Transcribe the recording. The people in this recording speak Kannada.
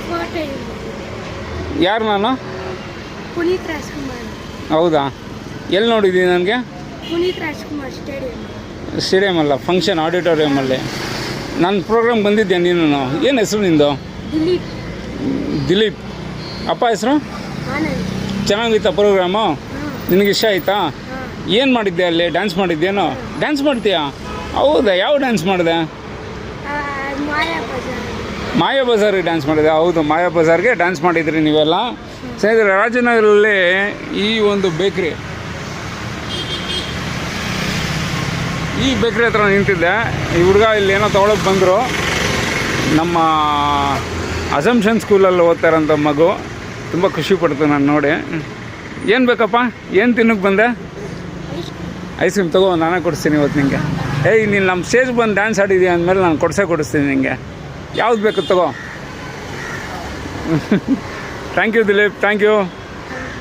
ಕೋಟೆ ಯಾರು ನಾನು? ಪುನೀತ್ ರಾಜ್ಕುಮಾರ್. ಹೌದಾ, ಎಲ್ಲಿ ನೋಡಿದ್ದೀನಿ ನನಗೆ? ಪುನೀತ್ ರಾಜ್ಕುಮಾರ್ ಸ್ಟೇಡಿಯಂ ಅಲ್ಲ, ಫಂಕ್ಷನ್ ಆಡಿಟೋರಿಯಮಲ್ಲಿ ನನ್ನ ಪ್ರೋಗ್ರಾಮ್ ಬಂದಿದ್ದೆ. ನೀನು ಏನು ಹೆಸರು ನಿಂದು? ದಿಲೀಪ್. ದಿಲೀಪ್. ಅಪ್ಪ ಹೆಸರು? ಆನಂದ್. ಚೆನ್ನಾಗಿತ್ತಾ ಪ್ರೋಗ್ರಾಮು? ನಿನಗೆ ಇಷ್ಟ ಆಯಿತಾ? ಏನು ಮಾಡಿದ್ದೆ ಅಲ್ಲಿ? ಡ್ಯಾನ್ಸ್ ಮಾಡಿದ್ದೇನೋ? ಡ್ಯಾನ್ಸ್ ಮಾಡ್ತೀಯಾ? ಹೌದಾ, ಯಾವ ಡ್ಯಾನ್ಸ್ ಮಾಡಿದೆ? ಮಾಯಾ ಬಜಾರಿಗೆ ಡ್ಯಾನ್ಸ್ ಮಾಡಿದೆ. ಹೌದು, ಮಾಯಾ ಬಜಾರ್ಗೆ ಡ್ಯಾನ್ಸ್ ಮಾಡಿದ್ರಿ ನೀವೆಲ್ಲ. ಸ್ನೇಹಿತರೆ, ರಾಜನಗರಲ್ಲಿ ಈ ಒಂದು ಬೇಕ್ರಿ ಹತ್ರ ನಿಂತಿದ್ದೆ. ಈ ಹುಡುಗ ಇಲ್ಲಿ ಏನೋ ತೊಗೊಳಕ್ಕೆ ಬಂದರು. ನಮ್ಮ ಅಸಂಪ್ಷನ್ ಸ್ಕೂಲಲ್ಲಿ ಓದ್ತಾರಂಥ ಮಗು. ತುಂಬ ಖುಷಿ ಪಡ್ತು ನಾನು ನೋಡಿ. ಏನು ಬೇಕಪ್ಪ? ಏನು ತಿನ್ನಕ್ಕೆ ಬಂದೆ? ಐಸ್ ಕ್ರೀಮ್ ತಗೋ, ನಾನೇ ಕೊಡಿಸ್ತೀನಿ ಇವತ್ತು ನಿಂಗೆ. ನೀನು ನಮ್ಮ ಸ್ಟೇಜ್ ಬಂದು ಡ್ಯಾನ್ಸ್ ಆಡಿದ್ದೀಯ ಅಂದಮೇಲೆ ನಾನು ಕೊಡಿಸ್ತೀನಿ ನಿಂಗೆ. ಯಾವ್ದು ಬೇಕು ತಗೋ. Thank you Dileep, thank you.